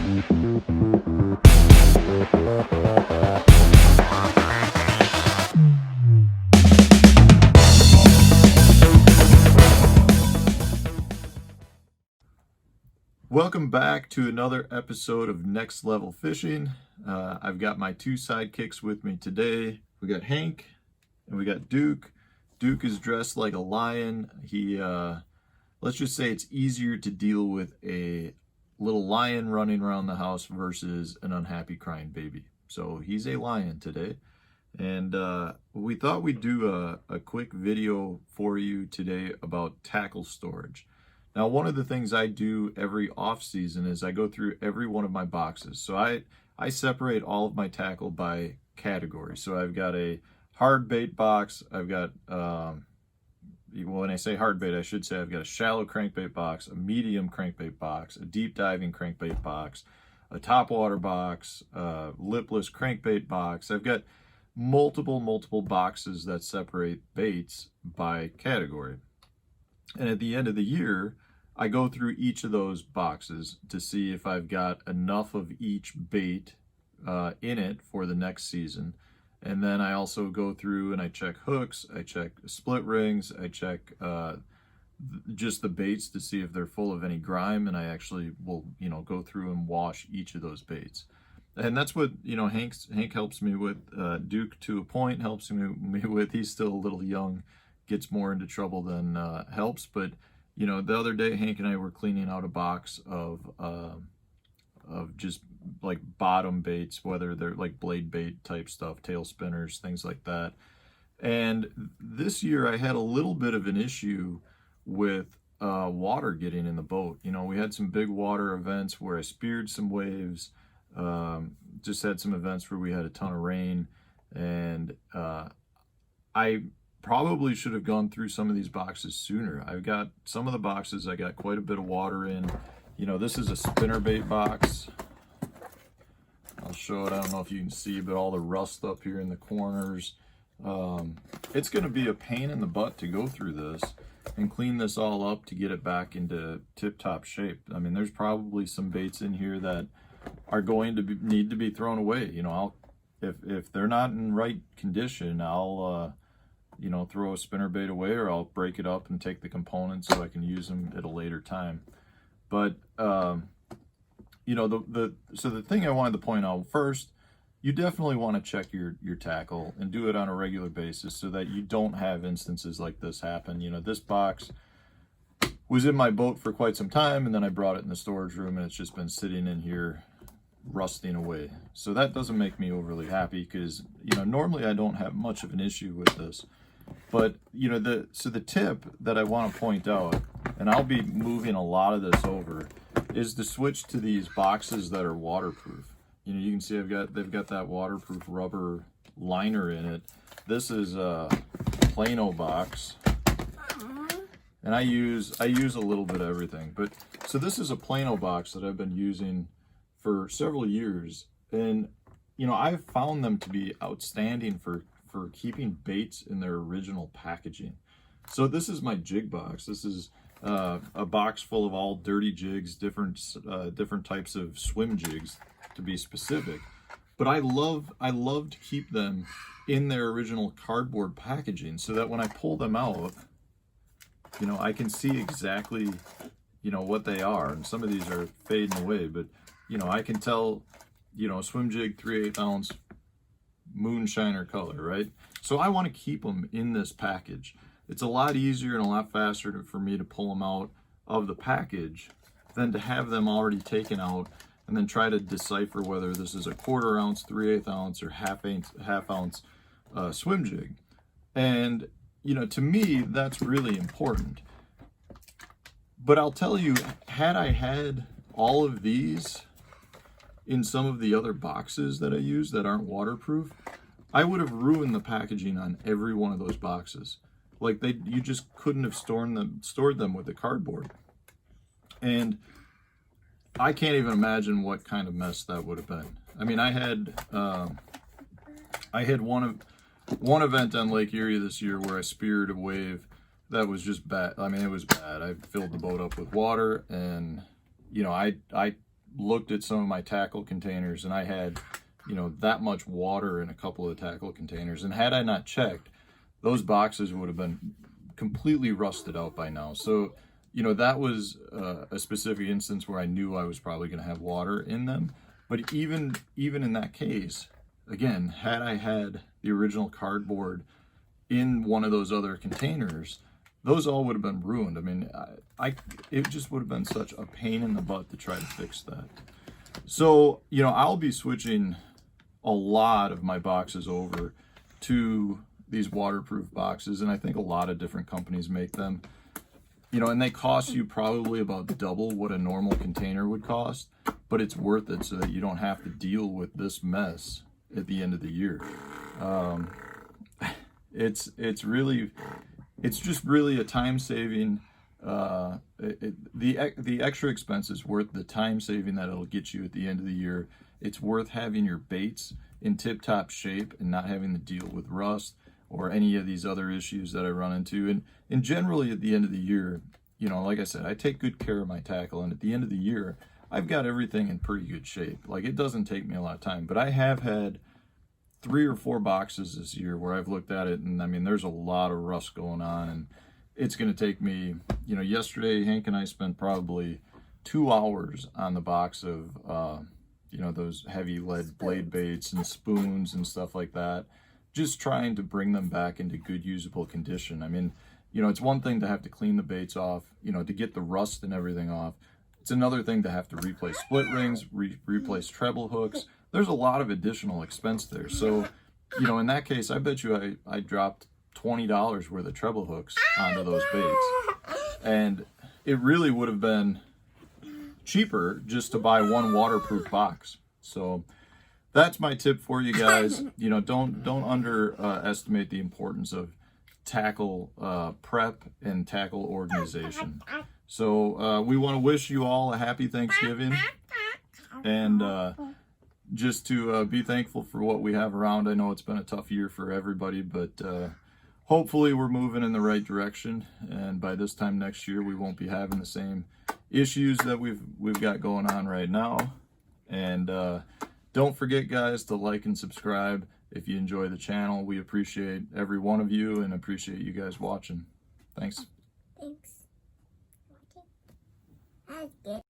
Welcome back to another episode of Next Level Fishing. I've got my two sidekicks with me today. We got Hank and we got Duke. Duke is dressed like a lion. Let's just say it's easier to deal with a little lion running around the house versus an unhappy crying baby. So he's a lion today. And we thought we'd do a quick video for you today about tackle storage. Now, one of the things I do every off season is I go through every one of my boxes. So I separate all of my tackle by category. So I've got a hard bait box. I've got, when I say hard bait, I should say I've got a shallow crankbait box, a medium crankbait box, a deep diving crankbait box, a topwater box, a lipless crankbait box. I've got multiple boxes that separate baits by category. And at the end of the year, I go through each of those boxes to see if I've got enough of each bait in it for the next season. And then I also go through and I check hooks, I check split rings, I check just the baits to see if they're full of any grime, and I actually will, go through and wash each of those baits. And that's what, Hank helps me with. Duke, to a point, helps me with. He's still a little young, gets more into trouble than helps. But the other day Hank and I were cleaning out a box of just like bottom baits, whether they're like blade bait type stuff, tail spinners, things like that. And this year I had a little bit of an issue with water getting in the boat. We had some big water events where I speared some waves, just had some events where we had a ton of rain, and I probably should have gone through some of these boxes sooner. I've got some of the boxes I got quite a bit of water in. This is a spinnerbait box. I'll show it. I don't know if you can see, but all the rust up here in the corners. It's going to be a pain in the butt to go through this and clean this all up to get it back into tip-top shape. I mean, there's probably some baits in here that are going to need to be thrown away. If they're not in right condition, I'll throw a spinnerbait away, or I'll break it up and take the components so I can use them at a later time. But so the thing I wanted to point out first, you definitely want to check your tackle and do it on a regular basis so that you don't have instances like this happen. This box was in my boat for quite some time, and then I brought it in the storage room, and it's just been sitting in here rusting away. So that doesn't make me overly happy, because normally I don't have much of an issue with this. But the tip that I want to point out, and I'll be moving a lot of this over, is to switch to these boxes that are waterproof. You can see they've got that waterproof rubber liner in it. This is a Plano box, and I use a little bit of everything. But so this is a Plano box that I've been using for several years, and I've found them to be outstanding for keeping baits in their original packaging. So this is my jig box. This is a box full of all dirty jigs, different types of swim jigs, to be specific. But I love to keep them in their original cardboard packaging, so that when I pull them out, I can see exactly what they are. And some of these are fading away, but I can tell, swim jig 3/8 ounce moonshiner color, right? So I want to keep them in this package. It's a lot easier and a lot faster for me to pull them out of the package than to have them already taken out and then try to decipher whether this is a 1/4 ounce, 3/8 ounce, or half ounce swim jig. And to me, that's really important. But I'll tell you, had I had all of these in some of the other boxes that I use that aren't waterproof, I would have ruined the packaging on every one of those boxes. Like you just couldn't have stored them with the cardboard. And I can't even imagine what kind of mess that would have been. I mean, I had one event on Lake Erie this year where I speared a wave that was just bad. I mean, it was bad. I filled the boat up with water, and I looked at some of my tackle containers, and I had, you know, that much water in a couple of tackle containers. And had I not checked, those boxes would have been completely rusted out by now. So, you know, that was a specific instance where I knew I was probably going to have water in them. But even in that case, again, had I had the original cardboard in one of those other containers, those all would have been ruined. I mean, it just would have been such a pain in the butt to try to fix that. So, you know, I'll be switching a lot of my boxes over to these waterproof boxes, and I think a lot of different companies make them. You know, and they cost you probably about double what a normal container would cost, but it's worth it so that you don't have to deal with this mess at the end of the year. It's just really a time-saving. The extra expense is worth the time saving that it'll get you at the end of the year. It's worth having your baits in tip-top shape and not having to deal with rust or any of these other issues that I run into. And generally at the end of the year, you know, like I said, I take good care of my tackle, and at the end of the year, I've got everything in pretty good shape. Like, it doesn't take me a lot of time, but I have had 3 or 4 boxes this year where I've looked at it, and I mean, there's a lot of rust going on, and it's going to take me, you know, yesterday Hank and I spent probably 2 hours on the box of, you know, those heavy lead blade baits and spoons and stuff like that, just trying to bring them back into good usable condition. I mean, you know, it's one thing to have to clean the baits off, you know, to get the rust and everything off. It's another thing to have to replace split rings, replace treble hooks. There's a lot of additional expense there. So, you know, in that case, I bet you I dropped $20 worth of treble hooks onto those baits. And it really would have been cheaper just to buy one waterproof box. So that's my tip for you guys. You know, don't underestimate the importance of tackle prep and tackle organization. So we want to wish you all a happy Thanksgiving, and just to be thankful for what we have around. I know it's been a tough year for everybody, but hopefully we're moving in the right direction, and by this time next year we won't be having the same issues that we've got going on right now. And don't forget, guys, to like and subscribe if you enjoy the channel. We appreciate every one of you and appreciate you guys watching. Thanks. Thanks. Okay. That's good.